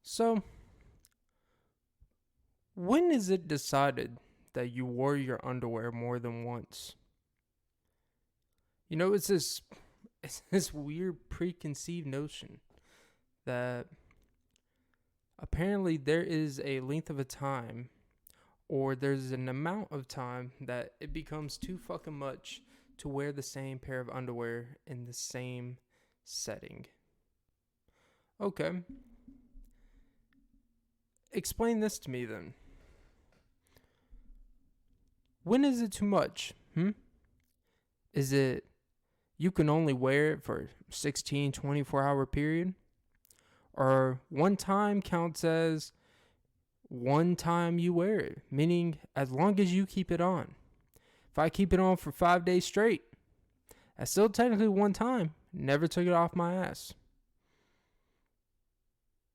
So, when is it decided that you wore your underwear more than once? It's this weird preconceived notion that apparently there is a length of a time or there's an amount of time that it becomes too fucking much to wear the same pair of underwear in the same setting. Okay. Explain this to me then. When is it too much? Is it you can only wear it for 16, 24-hour period? Or one time counts as one time you wear it, meaning as long as you keep it on. If I keep it on for 5 days straight, that's still technically one time. Never took it off my ass.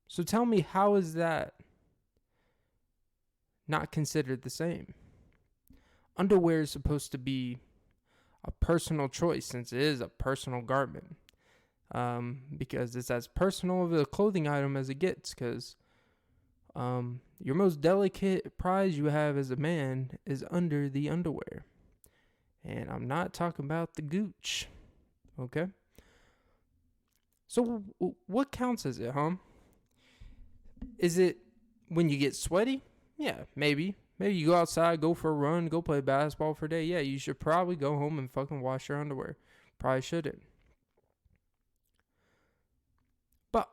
So tell me, how is that not considered the same? Underwear is supposed to be a personal choice since it is a personal garment. Because it's as personal of a clothing item as it gets. Because your most delicate prize you have as a man is under the underwear. And I'm not talking about the gooch. Okay? So what counts as it, huh? Is it when you get sweaty? Yeah, maybe. Maybe you go outside, go for a run, go play basketball for a day. Yeah, you should probably go home and fucking wash your underwear. Probably shouldn't. But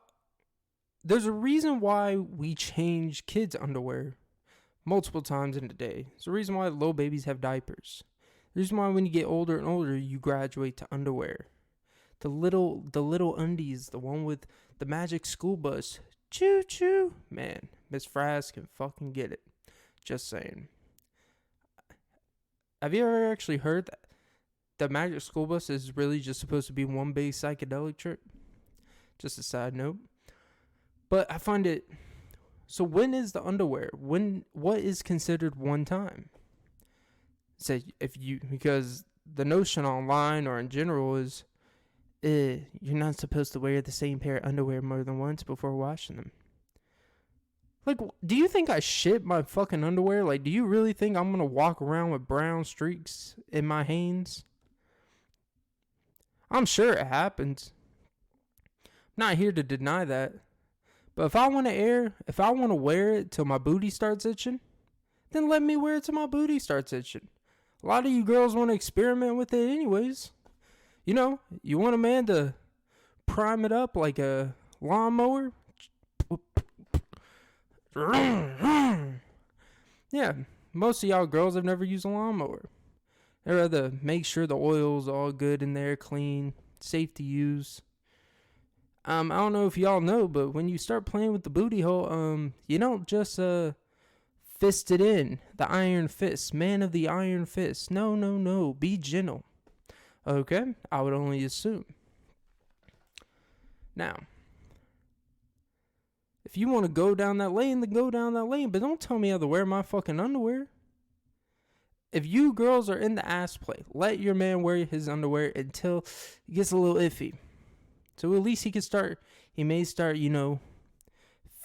there's a reason why we change kids' underwear multiple times in a day. There's a reason why little babies have diapers. The reason why when you get older and older, you graduate to underwear. The little undies, the one with the magic school bus. Choo choo. Man, Miss Frass can fucking get it. Just saying. Have you ever actually heard that the magic school bus is really just supposed to be one big psychedelic trip? Just a side note. But I find it... So when is the underwear? What is considered one time? Say because the notion online or in general is you're not supposed to wear the same pair of underwear more than once before washing them. Like, do you think I shit my fucking underwear? Like, do you really think I'm gonna walk around with brown streaks in my hands? I'm sure it happens. I'm not here to deny that. But if I want to wear it till my booty starts itching, then let me wear it till my booty starts itching. A lot of you girls want to experiment with it anyways. You know, you want a man to prime it up like a lawnmower. Yeah, most of y'all girls have never used a lawnmower. They'd rather make sure the oil's all good in there, clean, safe to use. I don't know if y'all know, but when you start playing with the booty hole, you don't just fist it in. The iron fist, man of the iron fist. No, be gentle. Okay, I would only assume. Now, if you want to go down that lane, then go down that lane. But don't tell me how to wear my fucking underwear. If you girls are in the ass play, let your man wear his underwear until it gets a little iffy. So at least he may start,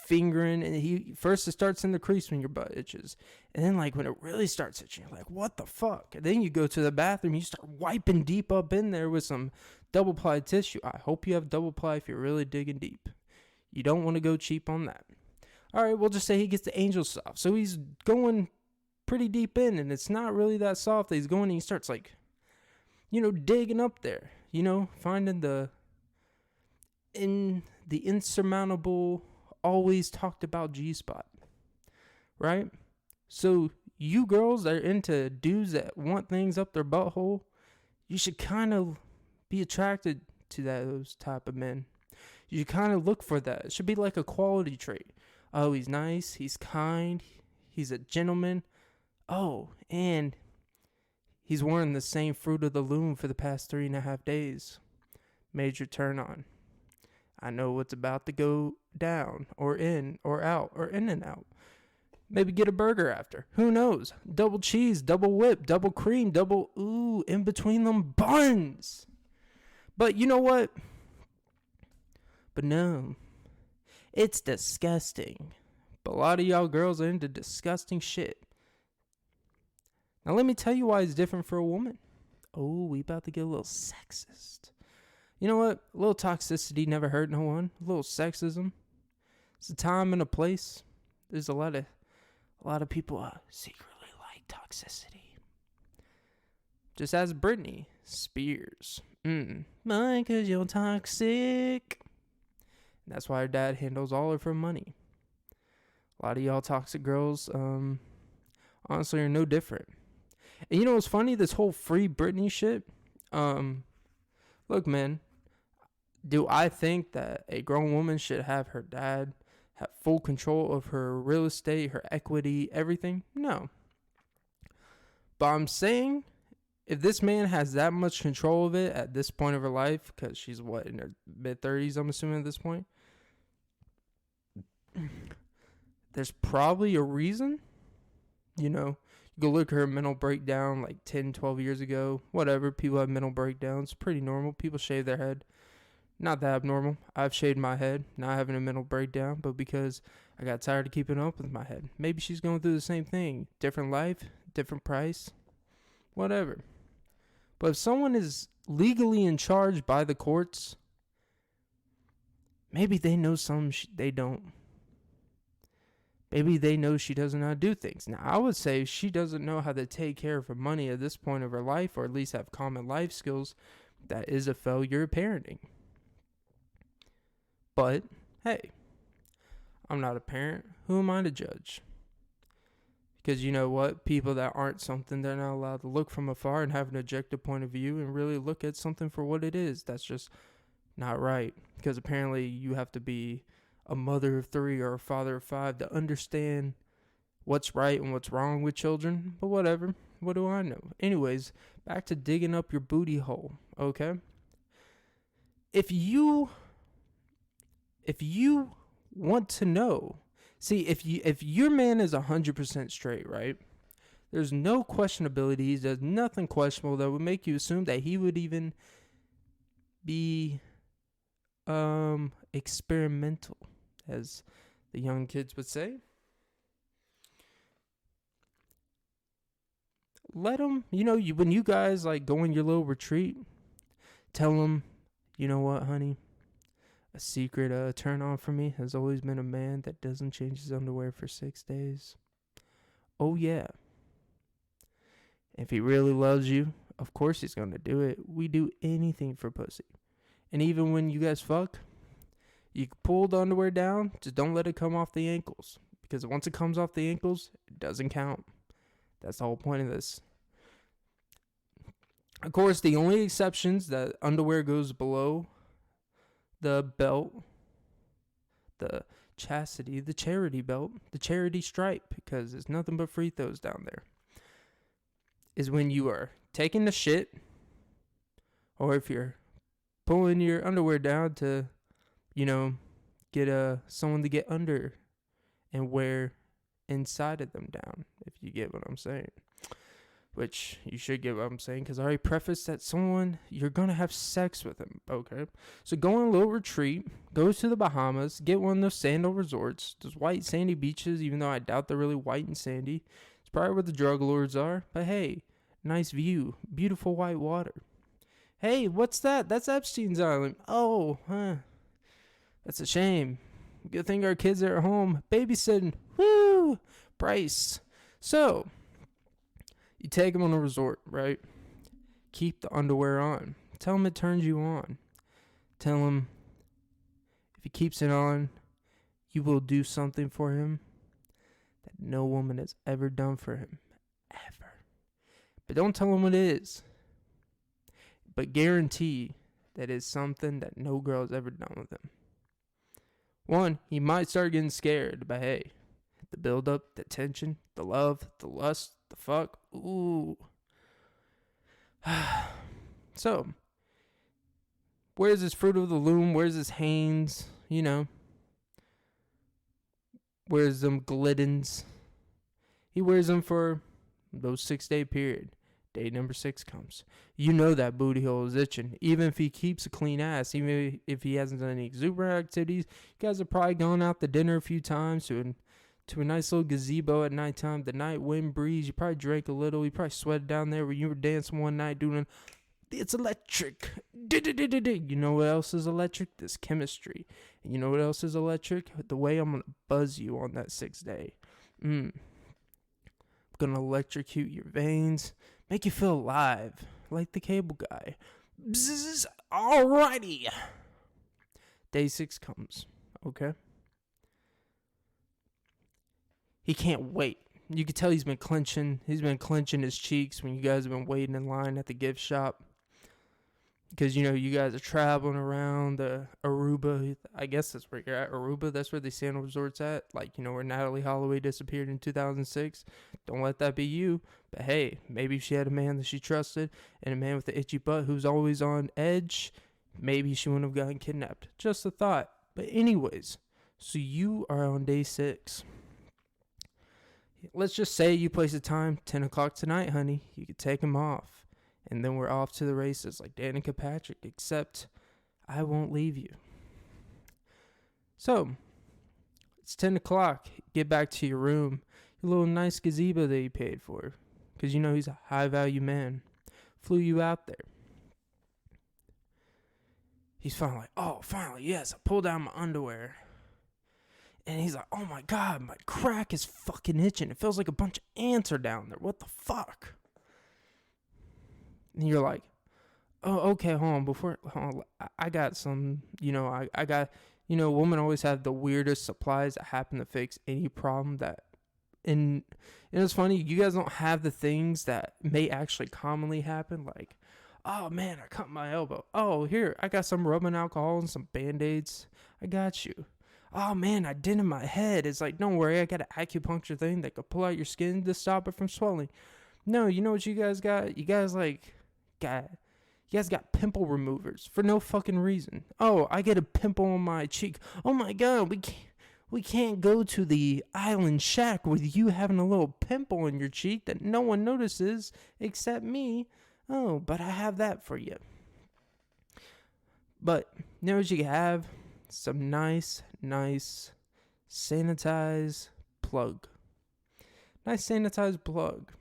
fingering. And it starts in the crease when your butt itches. And then, like, when it really starts itching, you're like, what the fuck? And then you go to the bathroom, you start wiping deep up in there with some double-ply tissue. I hope you have double-ply if you're really digging deep. You don't want to go cheap on that. All right, we'll just say he gets the angel soft. So he's going pretty deep in, and it's not really that soft. He's going and he starts, like, digging up there. Finding the insurmountable, always talked about G-spot. Right? So you girls that are into dudes that want things up their butthole, you should kind of be attracted to those type of men. You kind of look for that. It should be like a quality trait. Oh, he's nice. He's kind. He's a gentleman. Oh, and he's worn the same Fruit of the Loom for the past 3.5 days. Major turn on. I know what's about to go down or in or out or in and out. Maybe get a burger after. Who knows? Double cheese, double whip, double cream, double in between them buns. But you know what? But no. It's disgusting. But a lot of y'all girls are into disgusting shit. Now let me tell you why it's different for a woman. Oh, we about to get a little sexist. You know what? A little toxicity never hurt no one. A little sexism. It's a time and a place. There's a lot of people secretly like toxicity. Just ask Britney Spears. Mine, 'cause you're toxic. That's why her dad handles all of her money. A lot of y'all toxic girls, honestly, are no different. And you know what's funny? This whole free Britney shit. Look, man. Do I think that a grown woman should have her dad have full control of her real estate, her equity, everything? No. But I'm saying, if this man has that much control of it at this point of her life, because she's in her mid-30s, I'm assuming at this point, there's probably a reason. You know, you go look at her mental breakdown like 10, 12 years ago. Whatever, people have mental breakdowns. Pretty normal. People shave their head. Not that abnormal. I've shaved my head, not having a mental breakdown, but because I got tired of keeping up with my head. Maybe she's going through the same thing. Different life, different price, whatever. But if someone is legally in charge by the courts, maybe they know something they don't. Maybe they know she doesn't know how to do things. Now, I would say she doesn't know how to take care of her money at this point of her life, or at least have common life skills. That is a failure of parenting. But, hey, I'm not a parent. Who am I to judge? Because you know what? People that aren't something, they're not allowed to look from afar and have an objective point of view and really look at something for what it is. That's just not right. Because apparently you have to be a mother of 3 or a father of 5 to understand what's right and what's wrong with children. But whatever. What do I know? Anyways, back to digging up your booty hole, okay? If you want to know, see, if your man is 100% straight, right? There's no questionabilities. There's nothing questionable that would make you assume that he would even be experimental, as the young kids would say. Let him, when you guys like go in your little retreat, tell him, you know what, honey? A secret turn on for me has always been a man that doesn't change his underwear for 6 days. Oh, yeah. If he really loves you, of course he's going to do it. We do anything for pussy. And even when you guys fuck, you can pull the underwear down, just don't let it come off the ankles. Because once it comes off the ankles, it doesn't count. That's the whole point of this. Of course, the only exceptions that underwear goes below the belt, the chastity, the charity belt, the charity stripe, because there's nothing but free throws down there, is when you are taking the shit, or if you're pulling your underwear down to, get someone to get under and wear inside of them down, if you get what I'm saying. Which you should get what I'm saying, because I already prefaced that you're going to have sex with him, okay? So go on a little retreat, go to the Bahamas, get one of those sandal resorts, those white sandy beaches, even though I doubt they're really white and sandy. It's probably where the drug lords are, but hey, nice view, beautiful white water. Hey, what's that? That's Epstein's Island. Oh, that's a shame. Good thing our kids are at home babysitting. Woo! Price. So, you take them on a resort, right? Keep the underwear on. Tell him it turns you on. Tell him if he keeps it on, you will do something for him that no woman has ever done for him. Ever. But don't tell him what it is. But guarantee that it's something that no girl has ever done with him. One, he might start getting scared, but hey, the build up, the tension, the love, the lust, the fuck, ooh. So, where's his Fruit of the Loom? Where's his Hanes? Where's them Gliddens? He wears them for those 6-day period. Day number 6 comes. You know that booty hole is itching. Even if he keeps a clean ass, even if he hasn't done any exuberant activities, you guys have probably gone out to dinner a few times to a nice little gazebo at nighttime. The night wind breeze. You probably drank a little. You probably sweated down there when you were dancing one night doing. It's electric. You know what else is electric? This chemistry. And you know what else is electric? The way I'm gonna buzz you on that 6th day. I'm gonna electrocute your veins. Make you feel alive, like the cable guy. Bzzz, alrighty. Day 6 comes, okay? He can't wait. You can tell he's been clenching his cheeks when you guys have been waiting in line at the gift shop. Because, you guys are traveling around Aruba. I guess that's where you're at, Aruba. That's where the Sandal Resort's at. Like, where Natalie Holloway disappeared in 2006. Don't let that be you. But, hey, maybe she had a man that she trusted and a man with the itchy butt who's always on edge. Maybe she wouldn't have gotten kidnapped. Just a thought. But anyways, so you are on day 6. Let's just say you place a time, 10 o'clock tonight, honey. You could take him off. And then we're off to the races like Danica Patrick, except I won't leave you. So, it's 10 o'clock. Get back to your room. Your little nice gazebo that you paid for. Because he's a high-value man. Flew you out there. He's finally like, oh, finally, yes. I pulled down my underwear. And he's like, oh my God, my crack is fucking itching. It feels like a bunch of ants are down there. What the fuck? And you're like, oh, okay, hold on. I got some, I got, women always have the weirdest supplies that happen to fix any problem and it's funny, you guys don't have the things that may actually commonly happen, like, oh man, I cut my elbow. Oh, here, I got some rubbing alcohol and some Band-Aids. I got you. Oh man, I did in my head. It's like, don't worry, I got an acupuncture thing that could pull out your skin to stop it from swelling. No, you know what you guys got? You guys got pimple removers for no fucking reason. Oh, I get a pimple on my cheek. Oh my God, we can't go to the island shack with you having a little pimple on your cheek that no one notices except me. Oh, but I have that for you. But you know what you have? Some nice sanitized plug. Nice sanitized plug.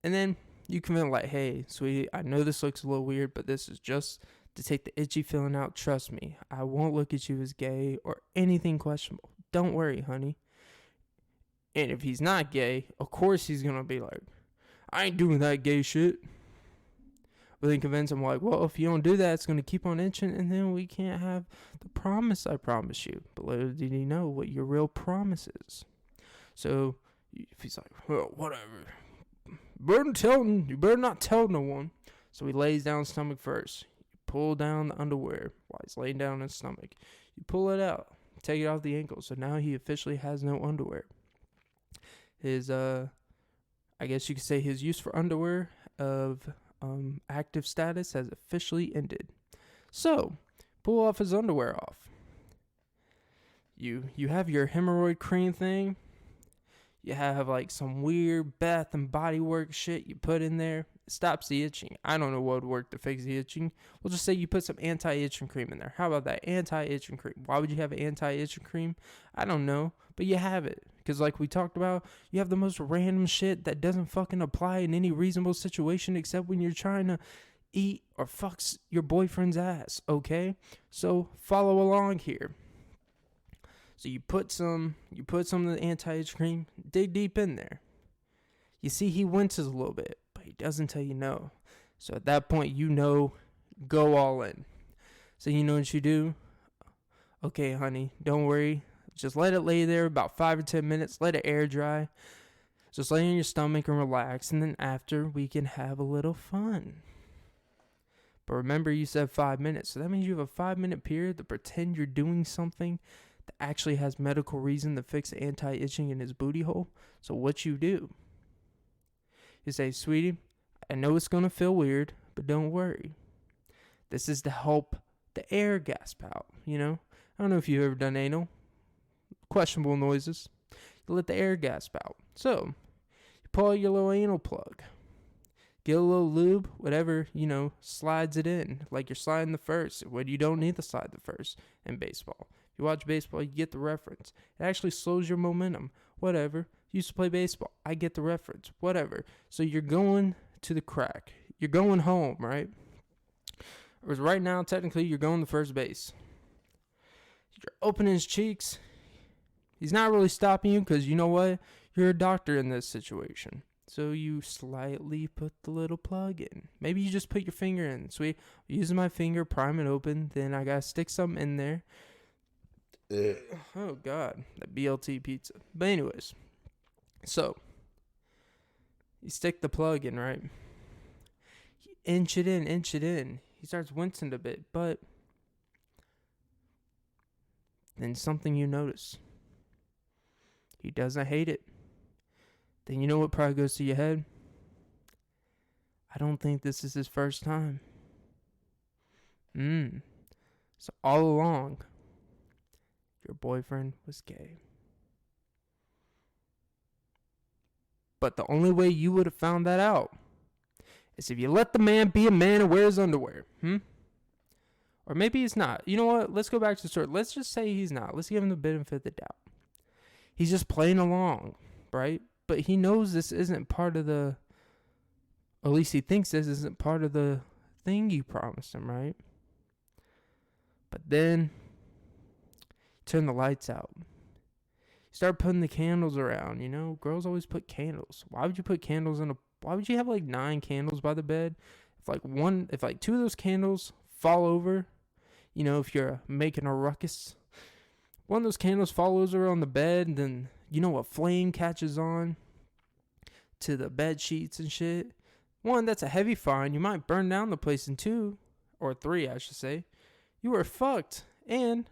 And then you can be like, hey, sweetie, I know this looks a little weird, but this is just to take the itchy feeling out. Trust me, I won't look at you as gay or anything questionable. Don't worry, honey. And if he's not gay, of course he's going to be like, I ain't doing that gay shit. But then convince him like, well, if you don't do that, it's going to keep on itching, and then we can't have the promise I promise you. But little did he know what your real promise is. So if he's like, well, whatever. You better not tell no one. So he lays down stomach first. You pull down the underwear while he's laying down on his stomach. You pull it out. Take it off the ankle. So now he officially has no underwear. His, I guess you could say his use for underwear of active status has officially ended. So, pull off his underwear off. You have your hemorrhoid cream thing. You have like some weird Bath and Body Works shit you put in there. It stops the itching. I don't know what would work to fix the itching. We'll just say you put some anti-itching cream in there. How about that? Anti-itching cream. Why would you have anti-itching cream? I don't know. But you have it. Because like we talked about, you have the most random shit that doesn't fucking apply in any reasonable situation except when you're trying to eat or fuck your boyfriend's ass. Okay? So follow along here. So you put some of the anti-itch cream, dig deep in there. You see he winces a little bit, but he doesn't tell you no. So at that point, go all in. So you know what you do? Okay, honey, don't worry. Just let it lay there about 5 or 10 minutes. Let it air dry. Just lay in your stomach and relax. And then after, we can have a little fun. But remember, you said 5 minutes. So that means you have a 5-minute period to pretend you're doing something that actually has medical reason to fix the anti-itching in his booty hole. So what you do? You say, sweetie, I know it's going to feel weird, but don't worry. This is to help the air gasp out, I don't know if you've ever done anal. Questionable noises. You let the air gasp out. So, you pull out your little anal plug. Get a little lube, whatever, slides it in. Like you're sliding the first, when you don't need to slide the first in baseball. If you watch baseball, you get the reference. It actually slows your momentum. Whatever. Used to play baseball. I get the reference. Whatever. So you're going to the crack. You're going home, right? Whereas right now, technically, you're going to first base. You're opening his cheeks. He's not really stopping you because you know what? You're a doctor in this situation. So you slightly put the little plug in. Maybe you just put your finger in. Sweet. Using my finger, prime it open. Then I got to stick something in there. Oh, God. That BLT pizza. But anyways. So. You stick the plug in, right? Inch it in. He starts wincing a bit. But. Then something you notice. He doesn't hate it. Then you know what probably goes to your head? I don't think this is his first time. So all along, your boyfriend was gay. But the only way you would have found that out is if you let the man be a man and wear his underwear. Or maybe he's not. You know what? Let's go back to the story. Let's just say he's not. Let's give him the benefit of the doubt. He's just playing along, right? But he knows this isn't part of the, or at least he thinks this isn't part of the thing you promised him, right? But then, turn the lights out. You start putting the candles around, Girls always put candles. Why would you put candles why would you have like 9 candles by the bed? If 2 of those candles fall over, if you're making a ruckus, one of those candles falls over on the bed, and then, a flame catches on to the bed sheets and shit. 1, that's a heavy fine. You might burn down the place. And 2, or 3, I should say, you are fucked. And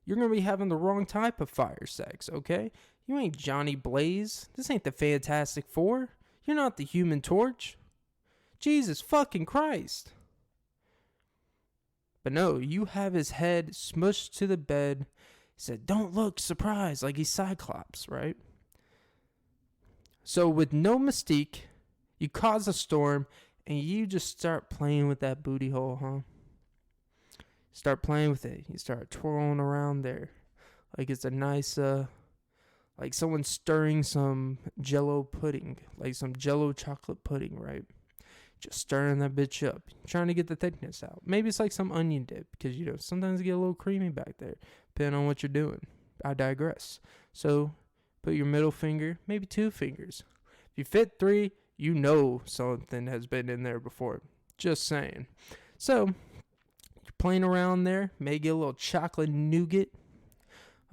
you're going to be having the wrong type of fire sex, okay? You ain't Johnny Blaze. This ain't the Fantastic Four. You're not the Human Torch. Jesus fucking Christ. But no, you have his head smushed to the bed. He said, don't look surprised, like he's Cyclops, right? So with no mystique, you cause a storm, and you just start playing with that booty hole, huh? Start playing with it. You start twirling around there. Like it's a nice, like someone stirring some Jello pudding. Like some Jello chocolate pudding, right? Just stirring that bitch up. Trying to get the thickness out. Maybe it's like some onion dip. Because, sometimes it get a little creamy back there. Depending on what you're doing. I digress. So, put your middle finger, maybe 2 fingers. If you fit 3, something has been in there before. Just saying. So, you're playing around there. May get a little chocolate nougat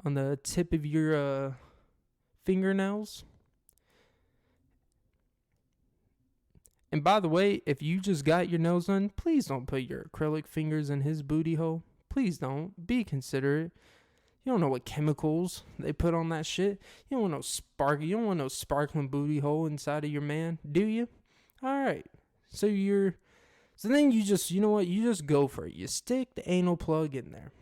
on the tip of your fingernails. And by the way, if you just got your nails done, please don't put your acrylic fingers in his booty hole. Please don't. Be considerate. You don't know what chemicals they put on that shit. You don't want no sparkling booty hole inside of your man, do you? Alright. So then you just, you just go for it. You stick the anal plug in there.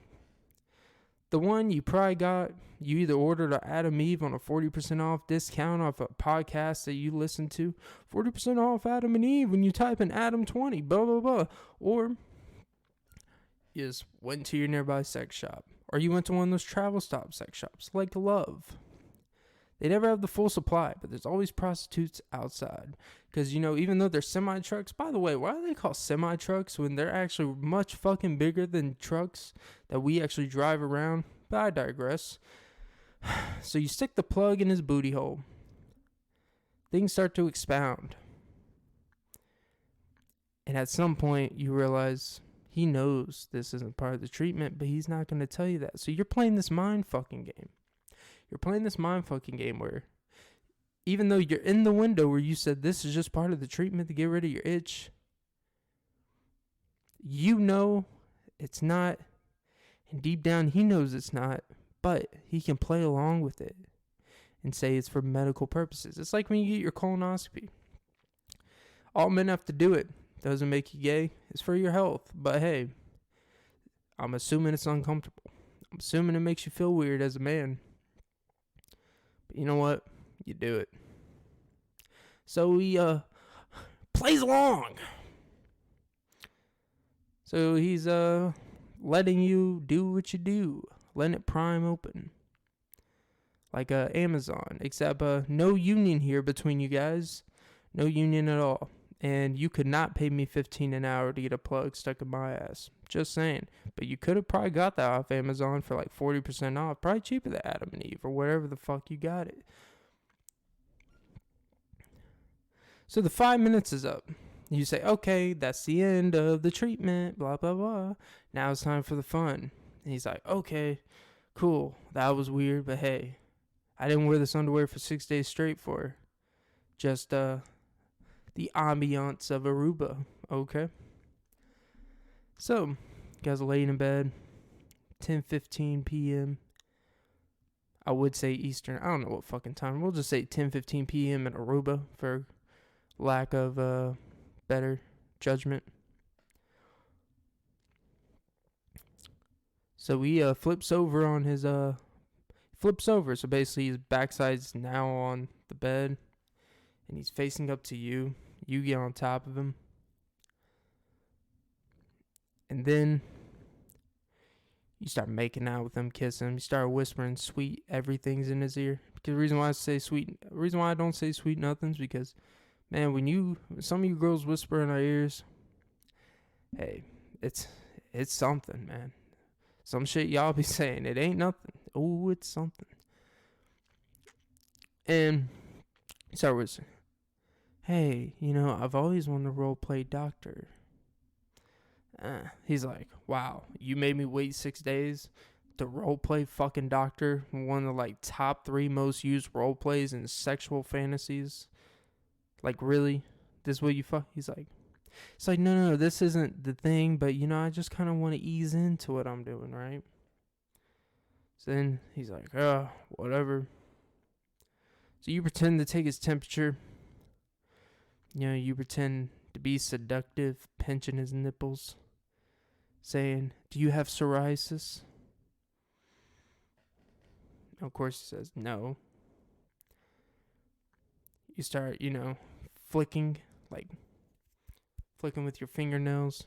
The one you probably got, you either ordered an Adam Eve on a 40% off discount off a podcast that you listen to. 40% off Adam and Eve when you type in Adam20, blah, blah, blah. Or you just went to your nearby sex shop. Or you went to one of those travel stop sex shops, like Love. They never have the full supply, but there's always prostitutes outside. Because, even though they're semi-trucks, by the way, why do they call semi-trucks when they're actually much fucking bigger than trucks that we actually drive around? But I digress. So you stick the plug in his booty hole. Things start to expound. And at some point, you realize he knows this isn't part of the treatment, but he's not going to tell you that. So you're playing this mind fucking game. You're playing this mind fucking game where even though you're in the window where you said this is just part of the treatment to get rid of your itch, it's not, and deep down he knows it's not, but he can play along with it and say it's for medical purposes. It's like when you get your colonoscopy. All men have to do it. Doesn't make you gay. It's for your health. But hey, I'm assuming it's uncomfortable. I'm assuming it makes you feel weird as a man. But you know what? You do it. So he plays along. So he's letting you do what you do, letting it prime open, like Amazon. Except no union here between you guys, no union at all. And you could not pay me $15 an hour to get a plug stuck in my ass. Just saying. But you could have probably got that off Amazon for like 40% off. Probably cheaper than Adam and Eve or wherever the fuck you got it. So the 5 minutes is up. You say, okay, that's the end of the treatment, blah, blah, blah. Now it's time for the fun. And he's like, okay, cool. That was weird, but hey, I didn't wear this underwear for 6 days straight for just the ambiance of Aruba, okay? So, you guys are laying in bed, 10:15 p.m. I would say Eastern. I don't know what fucking time. We'll just say 10:15 p.m. in Aruba for lack of better judgment. So he flips over on his so basically his backside's now on the bed and he's facing up to you. You get on top of him. And then you start making out with him, kissing him. You start whispering sweet everything's in his ear. Because the reason why I don't say sweet nothings, because man, when some of you girls whisper in our ears, hey, it's something, man. Some shit y'all be saying, it ain't nothing. Oh, it's something. And you start whispering, hey, I've always wanted to role play doctor. He's like, wow, you made me wait 6 days to role play fucking doctor, one of the top 3 most used role plays in sexual fantasies. Like, really? This is what you fuck? He's like, it's like, no, this isn't the thing, but I just kind of want to ease into what I'm doing, right? So then he's like, whatever. So you pretend to take his temperature. You pretend to be seductive, pinching his nipples, saying, do you have psoriasis? Of course he says no. You start, flicking with your fingernails.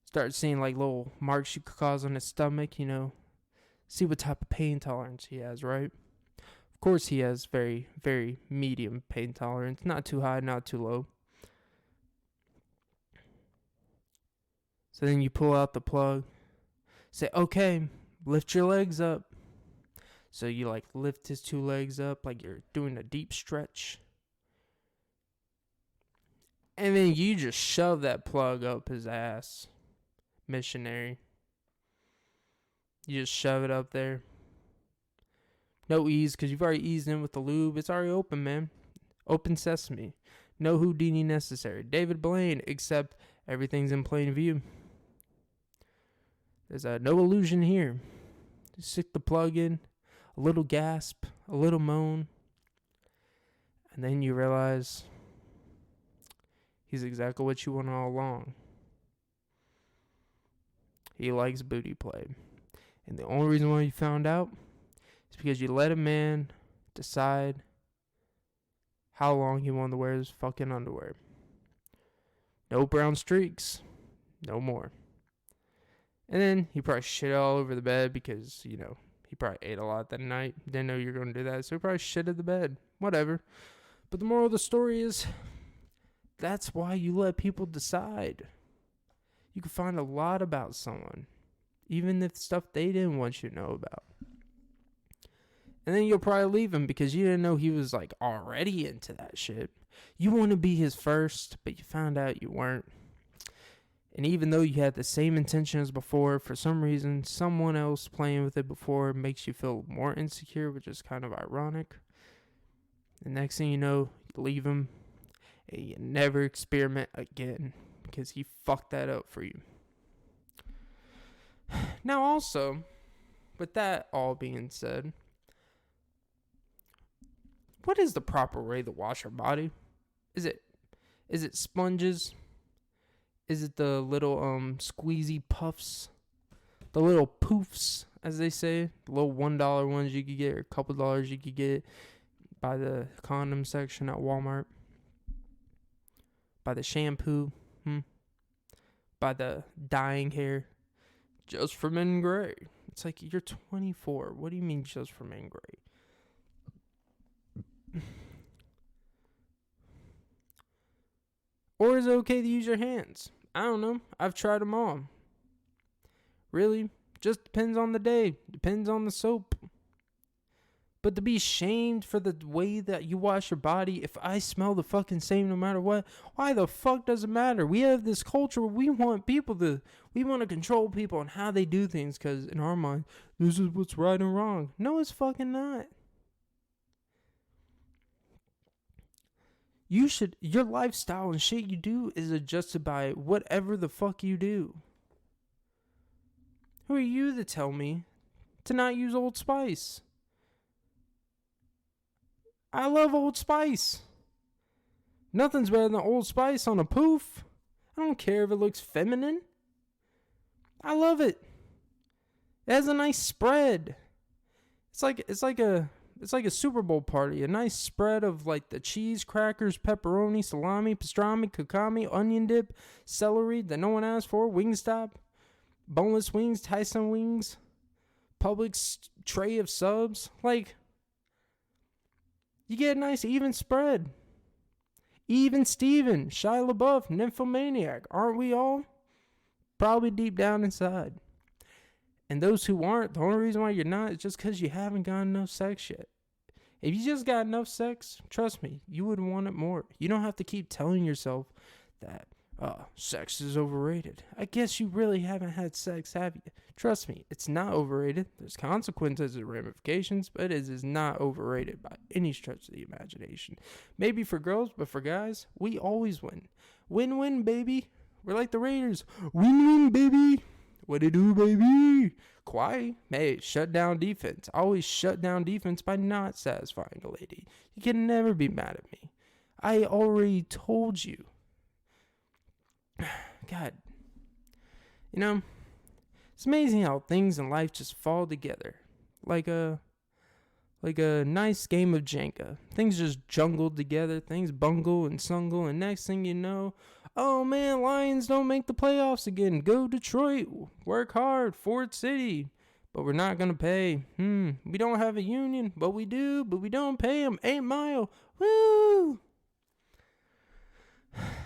Start seeing little marks you could cause on his stomach, see what type of pain tolerance he has, right? Of course he has very, very medium pain tolerance, not too high, not too low. So then you pull out the plug, say, okay, lift your legs up. So you lift his 2 legs up like you're doing a deep stretch. And then you just shove that plug up his ass. Missionary. You just shove it up there. No ease, because you've already eased in with the lube. It's already open, man. Open sesame. No Houdini necessary. David Blaine, except everything's in plain view. There's no illusion here. Just stick the plug in. A little gasp. A little moan. And then you realize he's exactly what you want all along. He likes booty play. And the only reason why you found out is because you let a man decide how long he wanted to wear his fucking underwear. No brown streaks. No more. And then he probably shit all over the bed because, he probably ate a lot that night. Didn't know you were going to do that. So he probably shit in the bed. Whatever. But the moral of the story is, that's why you let people decide. You can find a lot about someone, even if stuff they didn't want you to know about. And then you'll probably leave him because you didn't know he was already into that shit. You want to be his first, but you found out you weren't. And even though you had the same intention as before, for some reason, someone else playing with it before makes you feel more insecure, which is kind of ironic. The next thing you know, you leave him and you never experiment again because he fucked that up for you. Now also, with that all being said, what is the proper way to wash our body? Is it sponges? Is it the little squeezy puffs? The little poofs, as they say. The little $1 ones you could get, or a couple dollars you could get by the condom section at Walmart. by the shampoo, by the dyeing hair, just for men gray. It's like, you're 24. What do you mean just for men gray? Or is it okay to use your hands? I don't know. I've tried them all. Really? Just depends on the day. Depends on the soap. But to be shamed for the way that you wash your body, if I smell the fucking same no matter what, why the fuck does it matter? We have this culture where we want to control people and how they do things, because in our mind, this is what's right and wrong. No, it's fucking not. Your lifestyle and shit you do is adjusted by whatever the fuck you do. Who are you to tell me to not use Old Spice? I love Old Spice. Nothing's better than Old Spice on a poof. I don't care if it looks feminine. I love it. It has a nice spread. It's like a Super Bowl party. A nice spread of like the cheese, crackers, pepperoni, salami, pastrami, kakami, onion dip, celery that no one asked for, Wingstop, boneless wings, Tyson wings, Publix tray of subs. Like, you get a nice even spread. Even Steven, Shia LaBeouf, nymphomaniac. Aren't we all? Probably deep down inside. And those who aren't, the only reason why you're not is just because you haven't gotten enough sex yet. If you just got enough sex, trust me, you would want it more. You don't have to keep telling yourself that sex is overrated. I guess you really haven't had sex, have you? Trust me, it's not overrated. There's consequences and ramifications, but it is not overrated by any stretch of the imagination. Maybe for girls, but for guys, we always win. Win-win, baby. We're like the Raiders. Win-win, baby. What it do, baby? Kawhi, hey, shut down defense. Always shut down defense by not satisfying a lady. You can never be mad at me. I already told you. God. You know, it's amazing how things in life just fall together. Like a nice game of Jenga. Things just jungled together. Things bungle and sungle. And next thing you know, oh man, Lions don't make the playoffs again. Go Detroit. Work hard. Ford City. But we're not going to pay. We don't have a union. But we do. But we don't pay them. 8 Mile. Woo!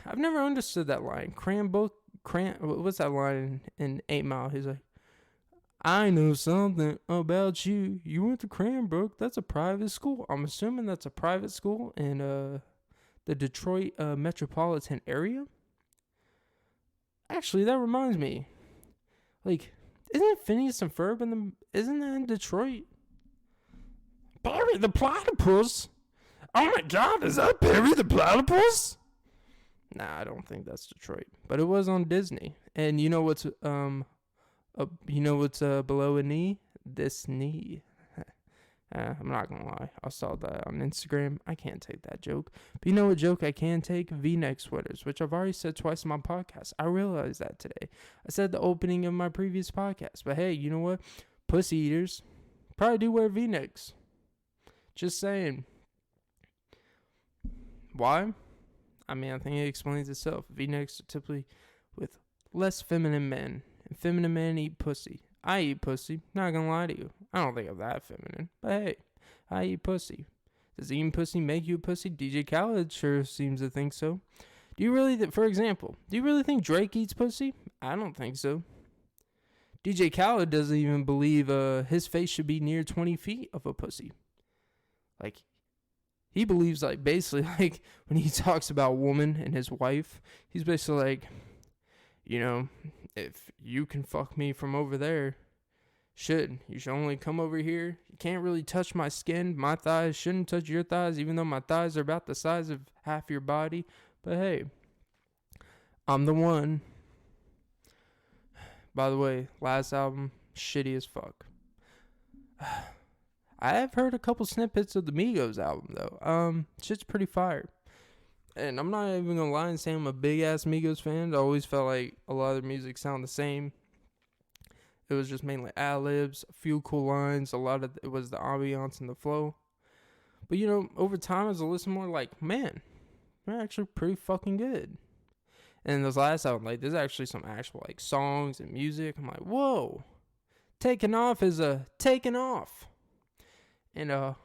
I've never understood that line. What's that line in 8 Mile? He's like, I know something about you. You went to Cranbrook. That's a private school. I'm assuming that's a private school in the Detroit metropolitan area. Actually, that reminds me. Like, isn't Phineas and Ferb isn't that in Detroit? Barry the Platypus? Oh my God, is that Barry the Platypus? Nah, I don't think that's Detroit. But it was on Disney. And you know what's below a knee? This knee. I'm not gonna lie. I saw that on Instagram. I can't take that joke. But you know what joke I can take? V-neck sweaters, which I've already said twice in my podcast. I realized that today. I said the opening of my previous podcast. But hey, you know what? Pussy eaters probably do wear V-necks. Just saying. Why? I mean, I think it explains itself. V-necks are typically with less feminine men. And feminine men eat pussy. I eat pussy. Not gonna lie to you. I don't think I'm that feminine. But hey, I eat pussy. Does eating pussy make you a pussy? DJ Khaled sure seems to think so. Do you really, for example, do you really think Drake eats pussy? I don't think so. DJ Khaled doesn't even believe his face should be near 20 feet of a pussy. Like, he believes, like, basically, like, when he talks about woman and his wife, he's basically like, you know, if you can fuck me from over there, you should only come over here. You can't really touch my skin. My thighs shouldn't touch your thighs, even though my thighs are about the size of half your body. But hey, I'm the one. By the way, last album, shitty as fuck. I have heard a couple snippets of the Migos album, though. Shit's pretty fire. And I'm not even gonna lie and say I'm a big-ass Migos fan. I always felt like a lot of their music sound the same. It was just mainly ad-libs, a few cool lines. A lot of it was the ambiance and the flow. But, you know, over time, as I listen more, like, man, they're actually pretty fucking good. And this last album, like, there's actually some actual, like, songs and music. I'm like, whoa. Taking Off is taking off. And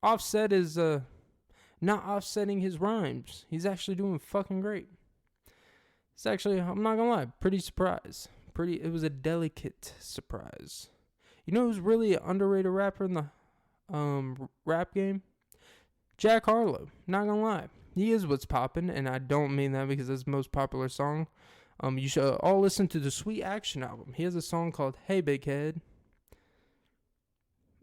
Offset is not offsetting his rhymes. He's actually doing fucking great. It's actually, I'm not gonna lie, pretty surprised. It was a delicate surprise. You know who's really an underrated rapper in the rap game? Jack Harlow. Not gonna lie. He is what's poppin', and I don't mean that because it's the most popular song. You should all listen to the Sweet Action album. He has a song called Hey Big Head.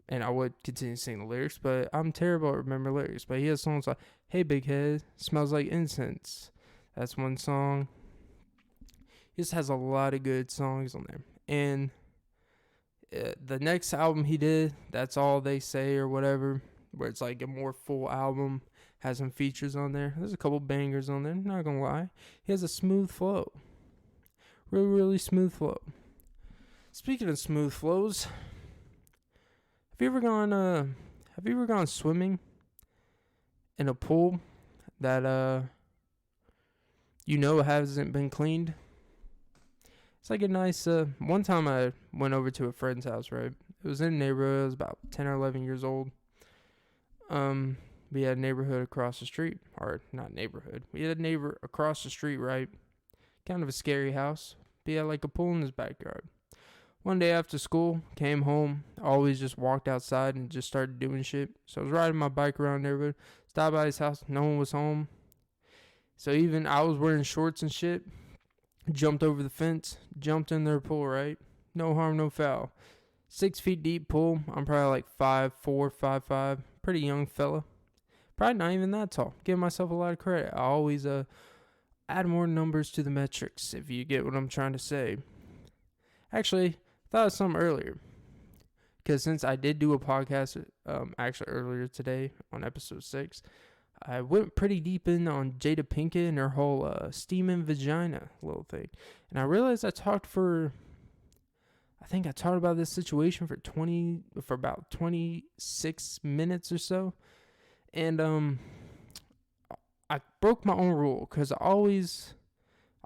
And I would continue to sing the lyrics, but I'm terrible at remembering lyrics. But he has songs like Hey Big Head, Smells Like Incense. That's one song. He just has a lot of good songs on there. And the next album he did, That's All They Say or whatever, where it's like a more full album, has some features on there. There's a couple bangers on there, not gonna lie. He has a smooth flow. Really, really smooth flow. Speaking of smooth flows, have you ever gone swimming in a pool that hasn't been cleaned? It's like a nice one time I went over to a friend's house, right? It was in a neighborhood. I was about 10 or 11 years old. We had a neighborhood across the street, or not neighborhood. We had a neighbor across the street, right? Kind of a scary house. But he had like a pool in his backyard. One day after school, came home, always just walked outside and just started doing shit. So I was riding my bike around the neighborhood, stopped by his house, no one was home. So even I was wearing shorts and shit, jumped over the fence, jumped in their pool, right? No harm, no foul. 6 feet deep pool. I'm probably like 5'4", 5'5", pretty young fella. Probably not even that tall. Give myself a lot of credit. I always add more numbers to the metrics, if you get what I'm trying to say. Actually, thought of something earlier, because since I did do a podcast actually earlier today on episode 6, I went pretty deep in on Jada Pinkett and her whole steaming vagina little thing, and I realized I talked about this situation for about 26 minutes or so, and I broke my own rule, because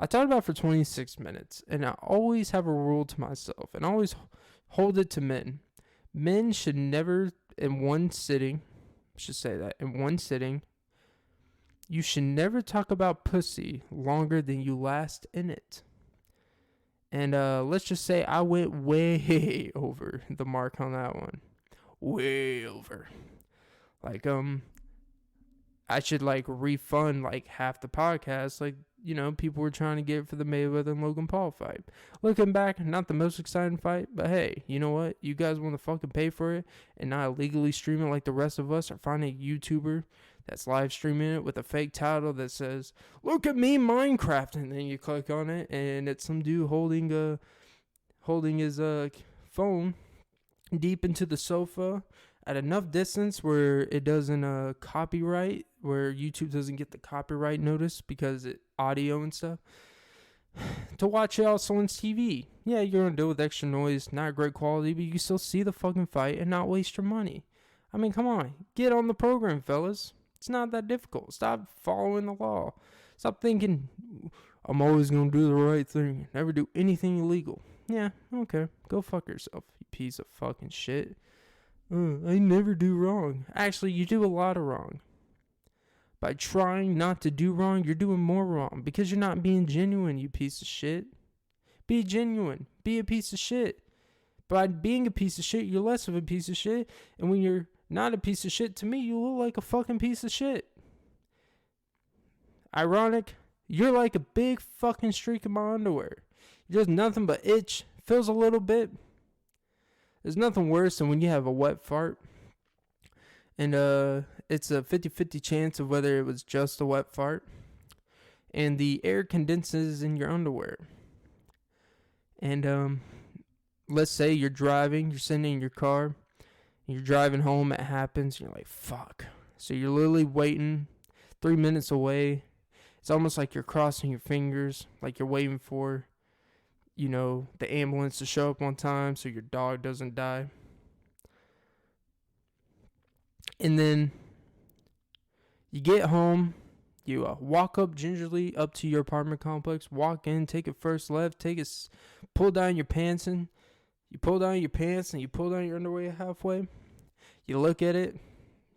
I talked about it for 26 minutes, and I always have a rule to myself, and I always hold it to men. Men should never, in one sitting, you should never talk about pussy longer than you last in it. And let's just say I went way over the mark on that one. Way over. Like, I should, like, refund, like, half the podcast, like, people were trying to get for the Mayweather and Logan Paul fight. Looking back, not the most exciting fight, but hey, you know what? You guys want to fucking pay for it and not illegally stream it like the rest of us, or find a YouTuber that's live streaming it with a fake title that says, "Look at me, Minecraft," and then you click on it, and it's some dude holding his phone deep into the sofa at enough distance where it doesn't copyright, where YouTube doesn't get the copyright notice because it audio and stuff, to watch it also on TV. Yeah, you're gonna deal with extra noise, not great quality, but you can still see the fucking fight and not waste your money. I mean, come on, get on the program, fellas. It's not that difficult. Stop following the law. Stop thinking, I'm always gonna do the right thing, never do anything illegal. Yeah, okay, go fuck yourself, you piece of fucking shit. I never do wrong. Actually, you do a lot of wrong. By trying not to do wrong, you're doing more wrong, because you're not being genuine, you piece of shit. Be genuine. Be a piece of shit. By being a piece of shit, you're less of a piece of shit. And when you're not a piece of shit, to me, you look like a fucking piece of shit. Ironic, you're like a big fucking streak in my underwear. You're just nothing but itch. Feels a little bit. There's nothing worse than when you have a wet fart. And it's a 50-50 chance of whether it was just a wet fart. And the air condenses in your underwear. And let's say you're driving, you're sitting in your car, and you're driving home, it happens, and you're like, fuck. So you're literally waiting 3 minutes away. It's almost like you're crossing your fingers, like you're waiting for, the ambulance to show up on time so your dog doesn't die. And then you get home, You walk up gingerly up to your apartment complex, walk in, take a first left, pull down your pants and you pull down your pants and you pull down your underwear halfway. You look at it.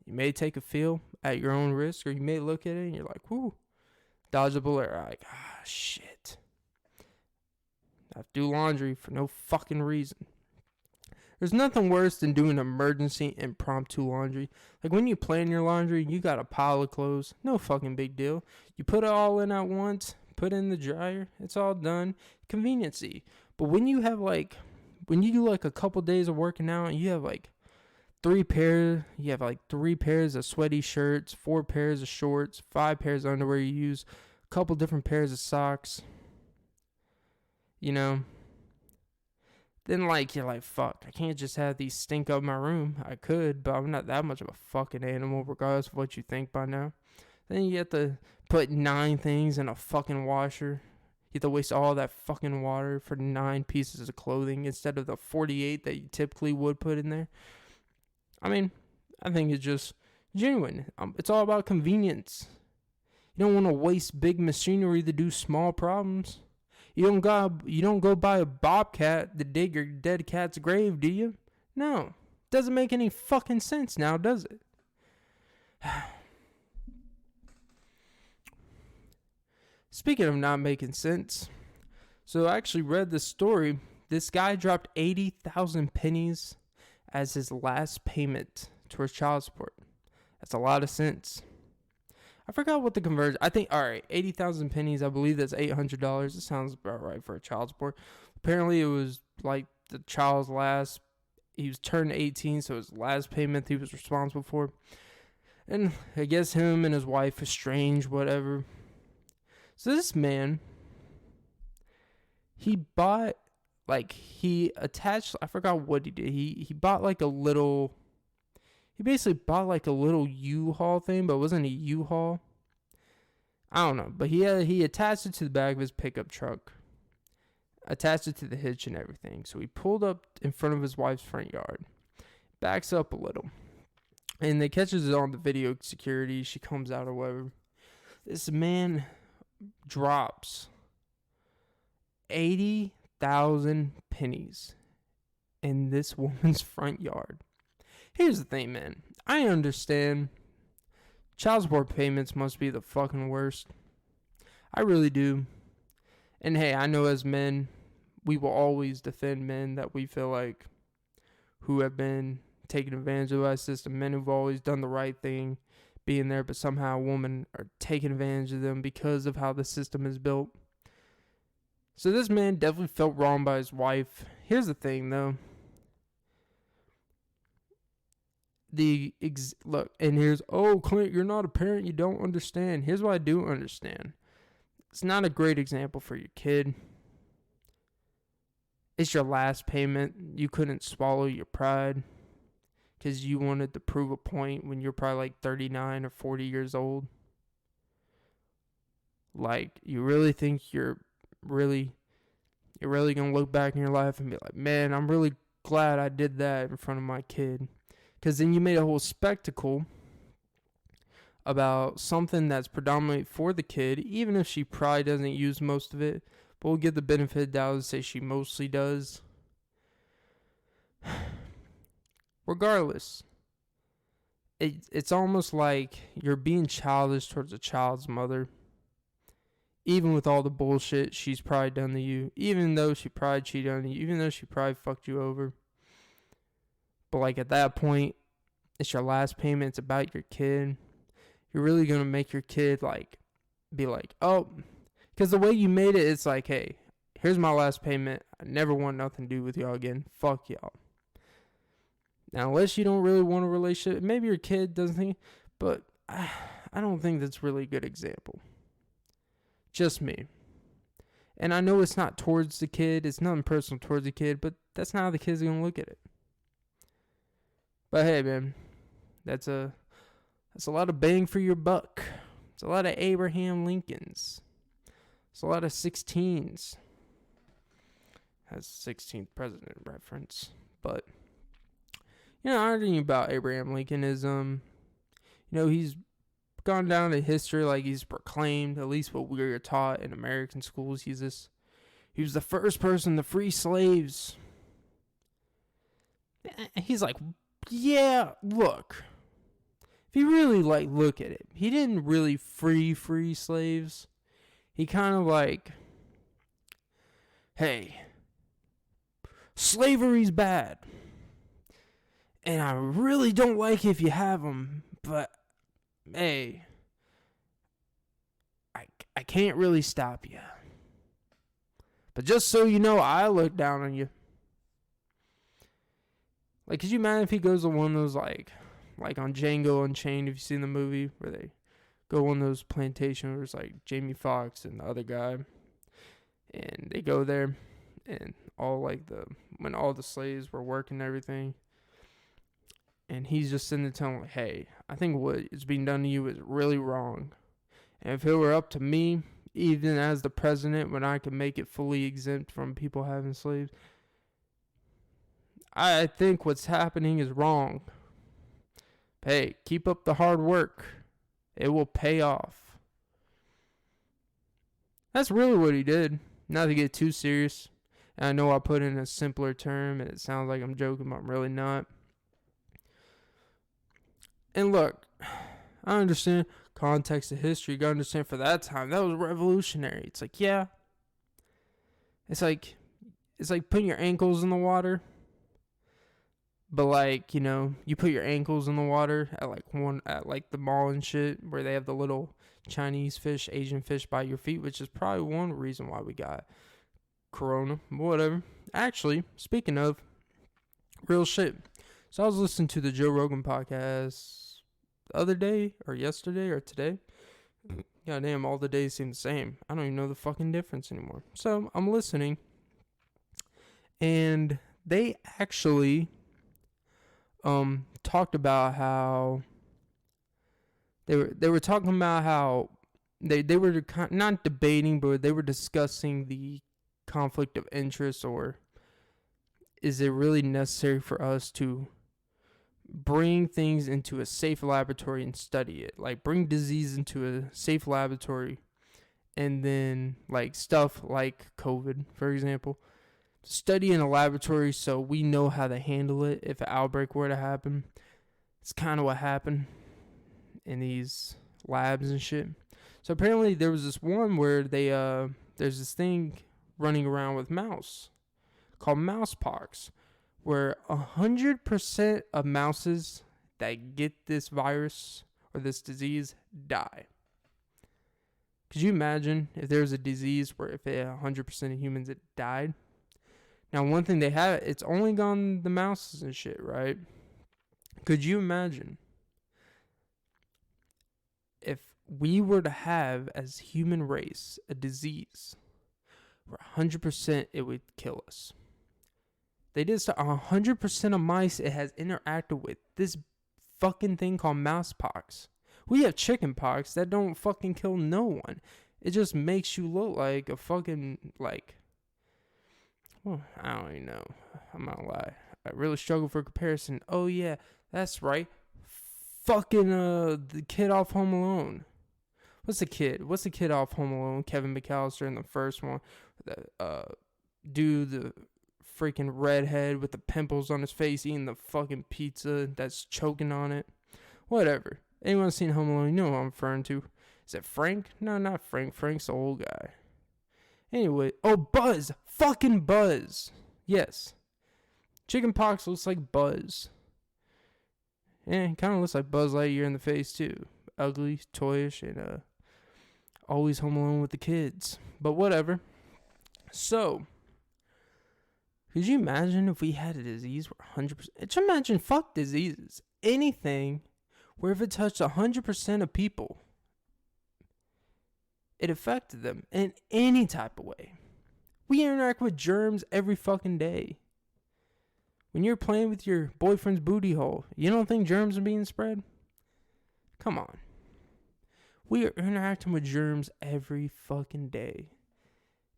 You may take a feel at your own risk, or you may look at it and you're like, whoo, dodge a bullet. Or like, shit. I have to do laundry for no fucking reason. There's nothing worse than doing emergency impromptu laundry. Like when you plan your laundry, you got a pile of clothes. No fucking big deal. You put it all in at once, put it in the dryer. It's all done. Conveniency. But when you do like a couple days of working out and you have like three pairs of sweaty shirts, 4 pairs of shorts, 5 pairs of underwear you use, a couple different pairs of socks, then you're like, fuck, I can't just have these stink up my room. I could, but I'm not that much of a fucking animal, regardless of what you think by now. Then you have to put 9 things in a fucking washer. You have to waste all that fucking water for 9 pieces of clothing instead of the 48 that you typically would put in there. I mean, I think it's just genuine. It's all about convenience. You don't want to waste big machinery to do small problems. You don't go buy a bobcat to dig your dead cat's grave, do you? No. Doesn't make any fucking sense now, does it? Speaking of not making sense, so I actually read this story. This guy dropped 80,000 pennies as his last payment towards child support. That's a lot of sense. I forgot what the conversion. I think, all right, 80,000 pennies. I believe that's $800. It sounds about right for a child support. Apparently, it was like the child's last. He was turned 18, so his last payment he was responsible for. And I guess him and his wife estranged, whatever. So this man, he bought, he attached. I forgot what he did. He bought like a little. He basically bought like a little U-Haul thing, but it wasn't a U-Haul. I don't know. But he attached it to the back of his pickup truck. Attached it to the hitch and everything. So he pulled up in front of his wife's front yard. Backs up a little. And they catches it on the video security. She comes out or whatever. This man drops 80,000 pennies in this woman's front yard. Here's the thing, man. I understand child support payments must be the fucking worst. I really do. And hey, I know as men, we will always defend men that we feel like who have been taken advantage of by the system. Men who've always done the right thing, being there, but somehow women are taking advantage of them because of how the system is built. So this man definitely felt wrong by his wife. Here's the thing, though. Look, and here's, Clint, you're not a parent, you don't understand. Here's what I do understand. It's not a great example for your kid. It's your last payment. You couldn't swallow your pride because you wanted to prove a point when you're probably like 39 or 40 years old. Like, you really think you're really going to look back in your life and be like, man, I'm really glad I did that in front of my kid. Because then you made a whole spectacle about something that's predominantly for the kid, even if she probably doesn't use most of it. But we'll give the benefit of the doubt and say she mostly does. Regardless, it's almost like you're being childish towards a child's mother. Even with all the bullshit she's probably done to you. Even though she probably cheated on you. Even though she probably fucked you over. But like at that point, it's your last payment. It's about your kid. You're really going to make your kid be like, oh, because the way you made it, it's like, hey, here's my last payment. I never want nothing to do with y'all again. Fuck y'all. Now, unless you don't really want a relationship, maybe your kid doesn't think, but I don't think that's really a good example. Just me. And I know it's not towards the kid. It's nothing personal towards the kid, but that's not how the kid's going to look at it. But hey, man, that's a lot of bang for your buck. It's a lot of Abraham Lincolns. It's a lot of 16s. Has 16th president reference. But, our thing about Abraham Lincoln is, he's gone down in history like he's proclaimed, at least what we were taught in American schools. He was the first person to free slaves. He's like, yeah, look. If you really look at it, he didn't really free slaves. He kind of hey, slavery's bad. And I really don't like if you have them, but hey, I can't really stop you. But just so you know, I look down on you. Could you imagine if he goes to one of those, like on Django Unchained, if you've seen the movie, where they go on those plantations where it's Jamie Foxx and the other guy, and they go there, and when all the slaves were working and everything, and he's just sitting there telling hey, I think what is being done to you is really wrong. And if it were up to me, even as the president, when I could make it fully exempt from people having slaves, I think what's happening is wrong. Hey, keep up the hard work. It will pay off. That's really what he did. Not to get too serious. And I know I put in a simpler term, and it sounds like I'm joking, but I'm really not. And look, I understand context of history. You gotta understand for that time, that was revolutionary. It's yeah. It's like putting your ankles in the water. But you put your ankles in the water at the mall and shit, where they have the little Chinese fish, Asian fish by your feet, which is probably one reason why we got corona. Whatever. Actually, speaking of real shit. So I was listening to the Joe Rogan podcast the other day, or yesterday, or today. Goddamn, all the days seem the same. I don't even know the fucking difference anymore. So I'm listening, and they actually talked about how they were talking about how they were not debating, but they were discussing the conflict of interest, or is it really necessary for us to bring things into a safe laboratory and study it? Bring disease into a safe laboratory, and then stuff like COVID, for example, study in a laboratory so we know how to handle it if an outbreak were to happen. It's kind of what happened in these labs and shit. So apparently there was this one where there's this thing running around with mouse called mousepox, where 100% of mouses that get this virus or this disease die. Could you imagine if there was a disease where if 100% of humans it died? Now, one thing they have, it's only gone the mouses and shit, right? Could you imagine if we were to have, as human race, a disease where 100% it would kill us? They did so 100% of mice it has interacted with this fucking thing called mousepox. We have chicken pox that don't fucking kill no one. It just makes you look like a fucking, well, I don't even know. I'm not gonna lie. I really struggle for comparison. Oh yeah, that's right. Fucking the kid off Home Alone. What's the kid off Home Alone? Kevin McAllister in the first one. The dude, the freaking redhead with the pimples on his face, eating the fucking pizza that's choking on it. Whatever. Anyone seen Home Alone? You know what I'm referring to. Is it Frank? No, not Frank. Frank's the old guy. Anyway, oh, Buzz. Fucking Buzz. Yes. Chickenpox looks like Buzz. Yeah, it kind of looks like Buzz Lightyear in the face, too. Ugly, toyish, and always home alone with the kids. But whatever. So, could you imagine if we had a disease where 100%... Just imagine, fuck diseases. Anything where if it touched 100% of people, it affected them in any type of way. We interact with germs every fucking day. When you're playing with your boyfriend's booty hole, you don't think germs are being spread? Come on. We are interacting with germs every fucking day.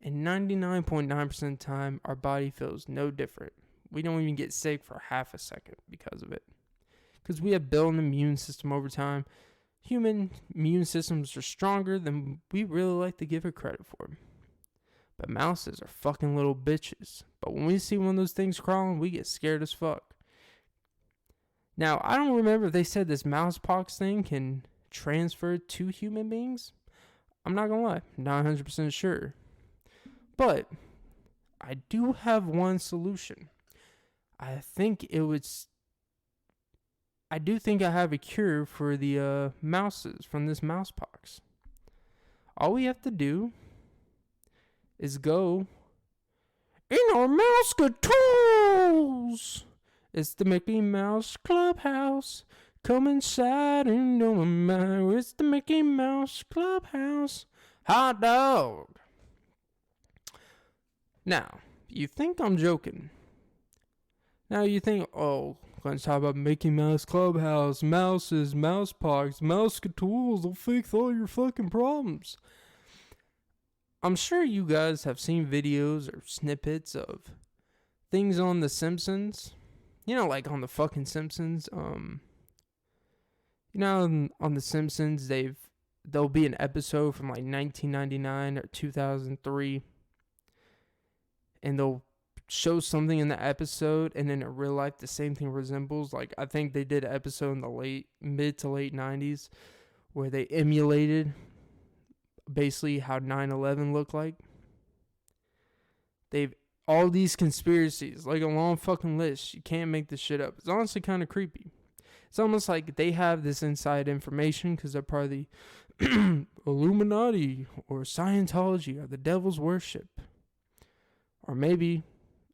And 99.9% of the time, our body feels no different. We don't even get sick for half a second because of it. Because we have built an immune system over time. human immune systems are stronger than we really like to give it credit for. But mouses are fucking little bitches. But when we see one of those things crawling, we get scared as fuck. Now, I don't remember if they said this mouse pox thing can transfer to human beings. I'm not gonna lie, not 100% sure. But I do have one solution. I do think I have a cure for the mouses from this mouse pox. All we have to do is go in our mouse-catools. It's the Mickey Mouse Clubhouse. Come inside and know my mind. It's the Mickey Mouse Clubhouse. Hot dog. Now, you think I'm joking. Now you think, oh, let's talk about Mickey Mouse Clubhouse, mouses, mouse pox, mouse-catools. They'll fix all your fucking problems. I'm sure you guys have seen videos or snippets of things on The Simpsons. You know, like on the fucking Simpsons. On The Simpsons, there'll be an episode from like 1999 or 2003, and they'll show something in the episode, and then in real life, the same thing resembles. Like, I think they did an episode in the mid to late 90s where they emulated basically how 9/11 looked like. They've all these conspiracies, like a long fucking list. You can't make this shit up. It's honestly kind of creepy. It's almost like they have this inside information because they're part of the Illuminati or Scientology or the devil's worship. Or maybe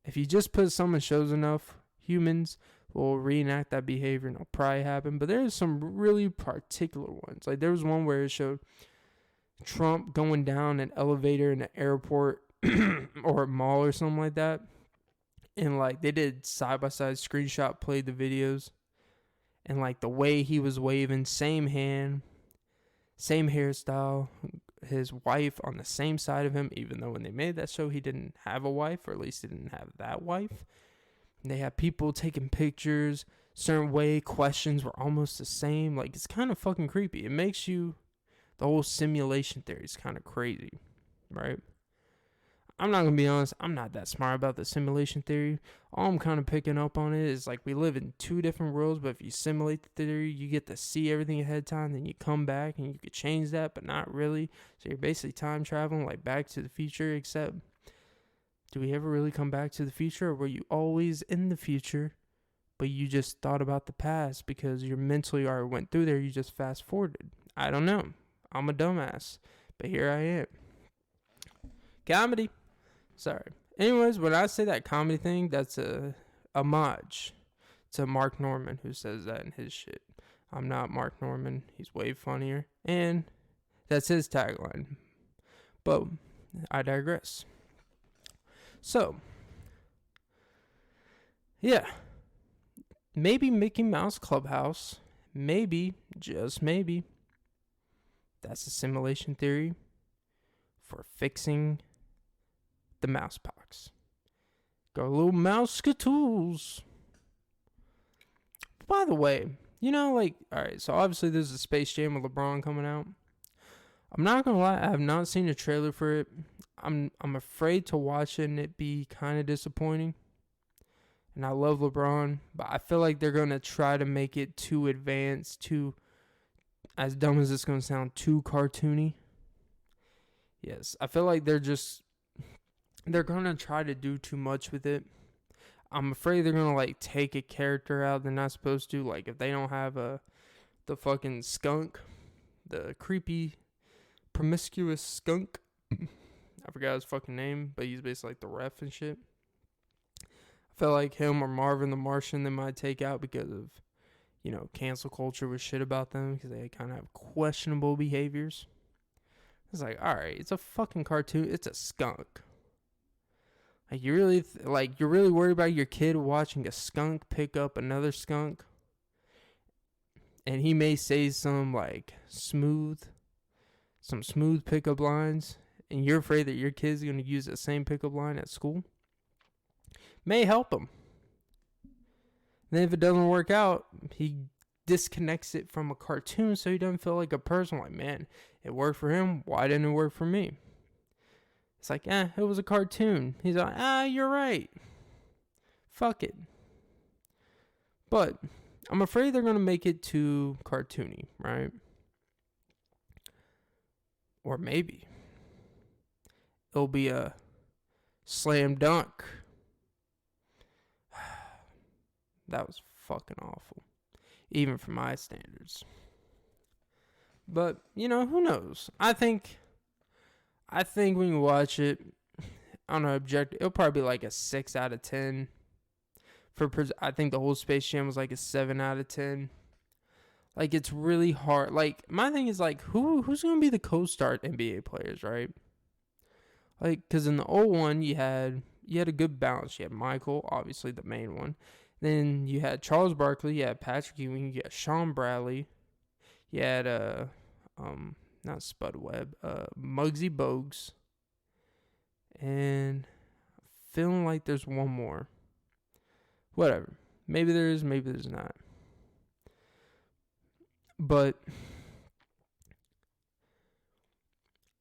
if you just put someone shows enough, humans will reenact that behavior and it'll probably happen. But there's some really particular ones. Like there was one where it showed Trump going down an elevator in an airport or a mall or something like that, and like they did side-by-side screenshot, played the videos, and like the way he was waving, same hand, same hairstyle, his wife on the same side of him, even though when they made that show he didn't have a wife, or at least he didn't have that wife. And they had people taking pictures certain way, questions were almost the same. Like, it's kind of fucking creepy. It makes you, the whole simulation theory is kind of crazy, right? I'm not going to be honest, I'm not that smart about the simulation theory. All I'm kind of picking up on it is like we live in two different worlds, but if you simulate the theory, you get to see everything ahead of time, then you come back and you could change that, but not really. So you're basically time traveling like Back to the Future, except do we ever really come back to the future, or were you always in the future, but you just thought about the past because you mentally already went through there, you just fast forwarded? I don't know. I'm a dumbass, but here I am. Comedy. Sorry. Anyways, when I say that comedy thing, that's a homage to Mark Norman, who says that in his shit. I'm not Mark Norman. He's way funnier. And that's his tagline. But I digress. So, yeah. Maybe Mickey Mouse Clubhouse. Maybe, just maybe, that's a simulation theory for fixing the mouse pox. Got a little mouse-catools. By the way, you know, like, alright, so obviously there's a Space Jam with LeBron coming out. I'm not gonna lie, I have not seen a trailer for it. I'm afraid to watch it and it be kind of disappointing. And I love LeBron, but I feel like they're gonna try to make it too advanced, too, as dumb as it's gonna sound, too cartoony. Yes, I feel like they're gonna try to do too much with it. I'm afraid they're gonna like take a character out they're not supposed to. Like if they don't have the fucking skunk, the creepy, promiscuous skunk. I forgot his fucking name, but he's basically like the ref and shit. I feel like him or Marvin the Martian they might take out because of, you know, cancel culture with shit about them because they kind of have questionable behaviors. It's like, alright, it's a fucking cartoon. It's a skunk. Like, you really, you're really worried about your kid watching a skunk pick up another skunk? And he may say some, smooth pickup lines, and you're afraid that your kid's going to use the same pickup line at school? May help him. Then if it doesn't work out, he disconnects it from a cartoon so he doesn't feel like a person. Like, man, it worked for him. Why didn't it work for me? It's like, it was a cartoon. He's like, you're right. Fuck it. But I'm afraid they're going to make it too cartoony, right? Or maybe it'll be a slam dunk. That was fucking awful. Even for my standards. But, who knows? I think when you watch it, on an objective, it'll probably be like a 6 out of 10. I think the whole Space Jam was like a 7 out of 10. Like, it's really hard. Like, my thing is, like, who's going to be the co-star NBA players, right? Like, because in the old one, you had a good balance. You had Michael, obviously the main one. Then you had Charles Barkley, you had Patrick Ewing, you had Sean Bradley, you had not Spud Webb, Muggsy Bogues, and feeling like there's one more. Whatever. Maybe there is, maybe there's not. But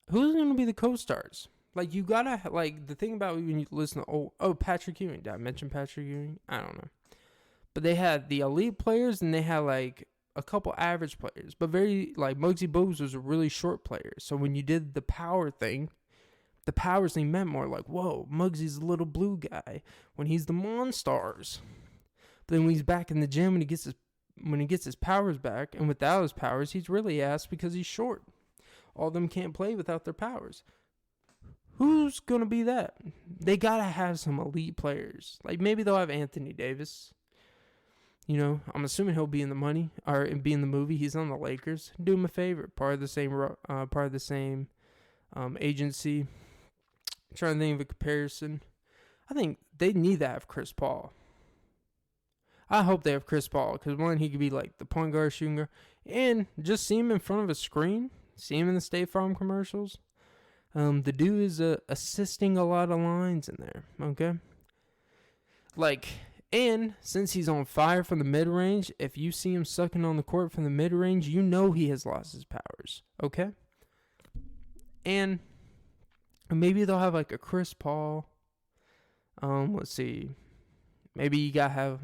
who's going to be the co-stars? Like, you gotta, like, the thing about when you listen to, Patrick Ewing. Did I mention Patrick Ewing? I don't know. But they had the elite players, and they had, like, a couple average players. But Muggsy Bogues was a really short player. So when you did the power thing, the powers thing meant more like, whoa, Muggsy's the little blue guy when he's the Monstars. But then when he's back in the gym, when he gets his powers back, and without his powers, he's really ass because he's short. All of them can't play without their powers. Who's going to be that? They got to have some elite players. Like, maybe they'll have Anthony Davis. I'm assuming he'll be in the movie. He's on the Lakers. Do him a favor. Part of the same agency. I'm trying to think of a comparison. I think they need to have Chris Paul. I hope they have Chris Paul, because one, he could be like the point guard, shooting guard, and just see him in front of a screen. See him in the State Farm commercials. The dude is assisting a lot of lines in there, okay? Like, and since he's on fire from the mid-range, if you see him sucking on the court from the mid-range, you know he has lost his powers, okay? And maybe they'll have like a Chris Paul. Let's see. Maybe you gotta have,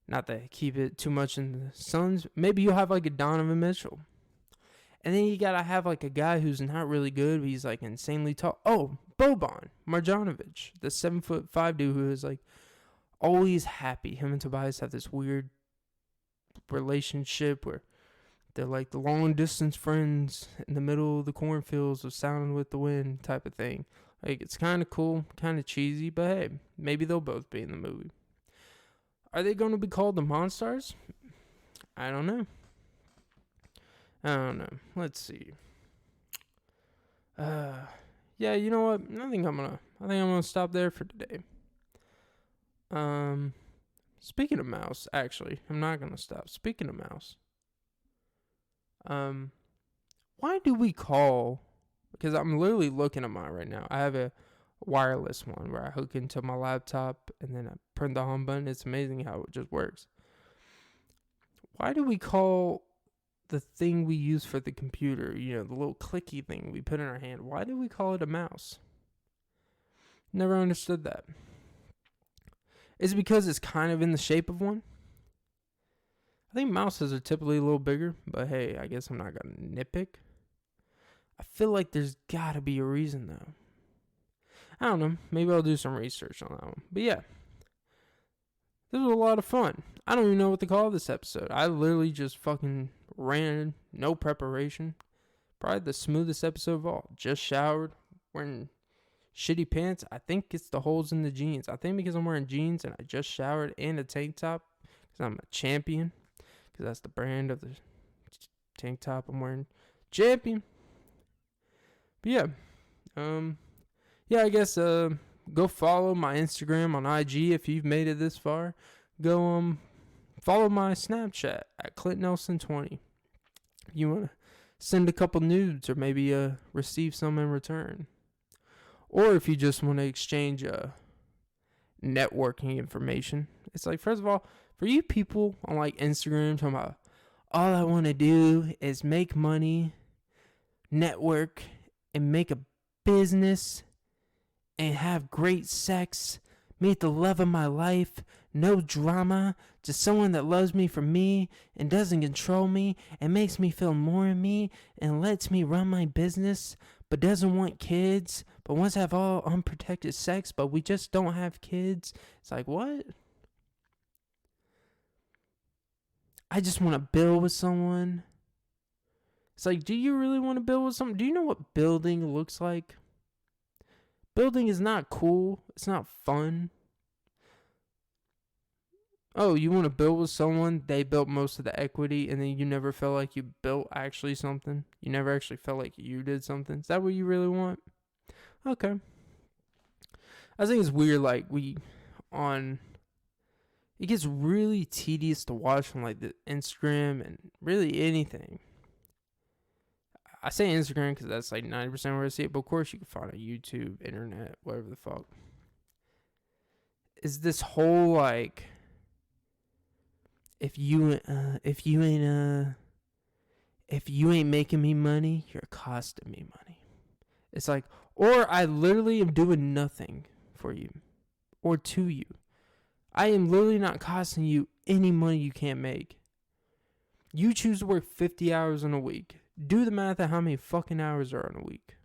not to keep it too much in the Suns, maybe you'll have like a Donovan Mitchell. And then you gotta have like a guy who's not really good, but he's like insanely tall. Oh, Boban Marjanovic, the 7'5" dude who is like always happy. Him and Tobias have this weird relationship where they're like the long distance friends in the middle of the cornfields of Sounding with the Wind type of thing. Like, it's kind of cool, kind of cheesy, but hey, maybe they'll both be in the movie. Are they going to be called the Monstars? I don't know. Let's see. Yeah, you know what? I think I'm gonna stop there for today. Speaking of mouse, actually, I'm not gonna stop. Speaking of mouse, why do we call? Because I'm literally looking at mine right now. I have a wireless one where I hook into my laptop and then I press the home button. It's amazing how it just works. Why do we call the thing we use for the computer, the little clicky thing we put in our hand, why do we call it a mouse? Never understood that. Is it because it's kind of in the shape of one? I think mouses are typically a little bigger, but hey, I guess I'm not going to nitpick. I feel like there's got to be a reason, though. I don't know. Maybe I'll do some research on that one. But yeah, this was a lot of fun. I don't even know what to call this episode. I literally just fucking ran, no preparation. Probably the smoothest episode of all. Just showered, wearing shitty pants. I think it's the holes in the jeans. I think because I'm wearing jeans and I just showered and a tank top, because I'm a champion, because that's the brand of the tank top I'm wearing. Champion. But yeah. I guess go follow my Instagram on IG if you've made it this far. Go follow my Snapchat at ClintNelson20. You want to send a couple nudes or maybe receive some in return. Or if you just want to exchange networking information. It's like, first of all, for you people on like Instagram talking about all I want to do is make money, network, and make a business, and have great sex, meet the love of my life, no drama, just someone that loves me for me and doesn't control me and makes me feel more of me and lets me run my business, but doesn't want kids, but wants to have all unprotected sex, but we just don't have kids. It's like, what? I just want to build with someone. It's like, do you really want to build with someone? Do you know what building looks like? Building is not cool. It's not fun. Oh, you want to build with someone, they built most of the equity, and then you never felt like you built actually something? You never actually felt like you did something? Is that what you really want? Okay. I think it's weird, like, it gets really tedious to watch on, like, the Instagram and really anything. I say Instagram because that's, like, 90% where I see it, but of course you can find it on YouTube, internet, whatever the fuck. Is this whole, like, if you ain't making me money, you're costing me money. It's like, or I literally am doing nothing for you or to you. I am literally not costing you any money you can't make. You choose to work 50 hours in a week. Do the math of how many fucking hours are in a week.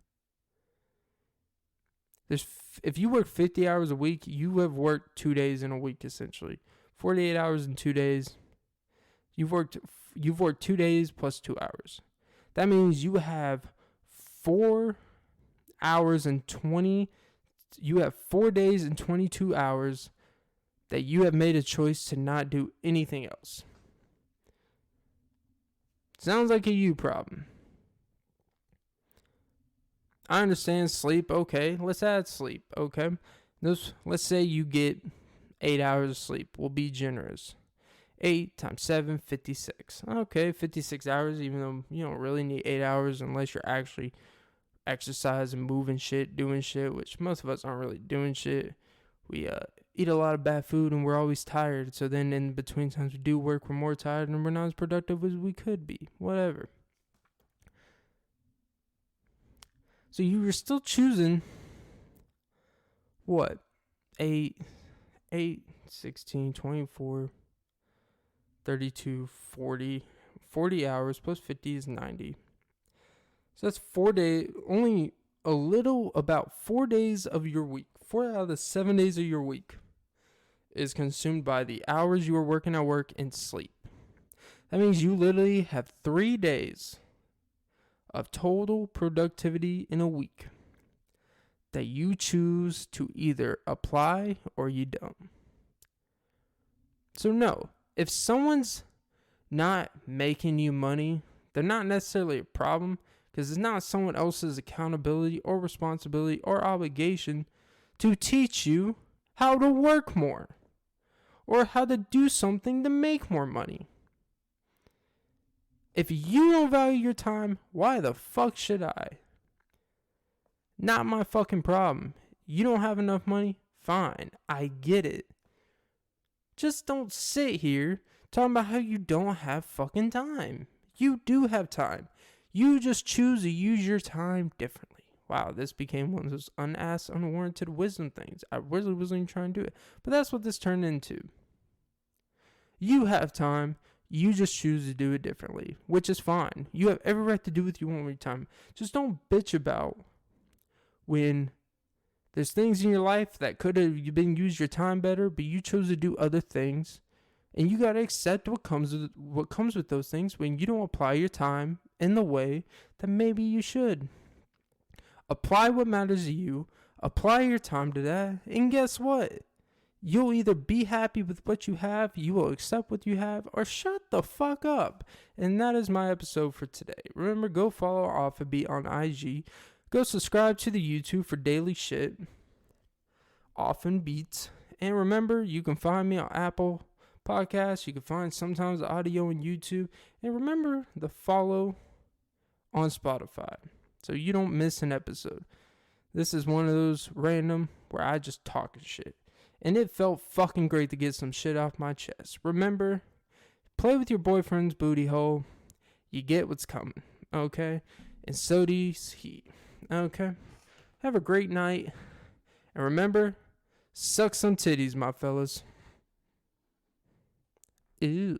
If you work 50 hours a week, you have worked 2 days in a week essentially. 48 hours in 2 days. You've worked 2 days plus 2 hours. That means you have 4 hours and 20. You have 4 days and 22 hours that you have made a choice to not do anything else. Sounds like a you problem. I understand sleep. Okay, let's add sleep. Okay, let's say you get 8 hours of sleep. We'll be generous. 8 times 7, 56. Okay, 56 hours, even though you don't really need 8 hours unless you're actually exercising, moving shit, doing shit, which most of us aren't really doing shit. We eat a lot of bad food and we're always tired. So then in between times we do work, we're more tired and we're not as productive as we could be. Whatever. So you were still choosing what? 8, 16, 24, 32, 40 hours plus 50 is 90. So that's 4 days, only about 4 days of your week. 4 out of the 7 days of your week is consumed by the hours you are working at work and sleep. That means you literally have 3 days of total productivity in a week that you choose to either apply or you don't. So no, if someone's not making you money, they're not necessarily a problem because it's not someone else's accountability or responsibility or obligation to teach you how to work more or how to do something to make more money. If you don't value your time, why the fuck should I? Not my fucking problem. You don't have enough money? Fine, I get it. Just don't sit here talking about how you don't have fucking time. You do have time. You just choose to use your time differently. Wow, this became one of those unasked, unwarranted wisdom things. I really wasn't even trying to do it. But that's what this turned into. You have time. You just choose to do it differently, which is fine. You have every right to do what you want with your time. Just don't bitch about when there's things in your life that could have been used your time better, but you chose to do other things. And you got to accept what comes with those things when you don't apply your time in the way that maybe you should. Apply what matters to you. Apply your time to that. And guess what? You'll either be happy with what you have, you will accept what you have, or shut the fuck up. And that is my episode for today. Remember, go follow Alphabet on IG. Go subscribe to the YouTube for daily shit. Often beats. And remember, you can find me on Apple Podcasts. You can find sometimes the audio on YouTube. And remember the follow on Spotify so you don't miss an episode. This is one of those random where I just talk shit. And it felt fucking great to get some shit off my chest. Remember, play with your boyfriend's booty hole, you get what's coming, okay? And so does he, okay? Have a great night. And remember, suck some titties, my fellas. Ew.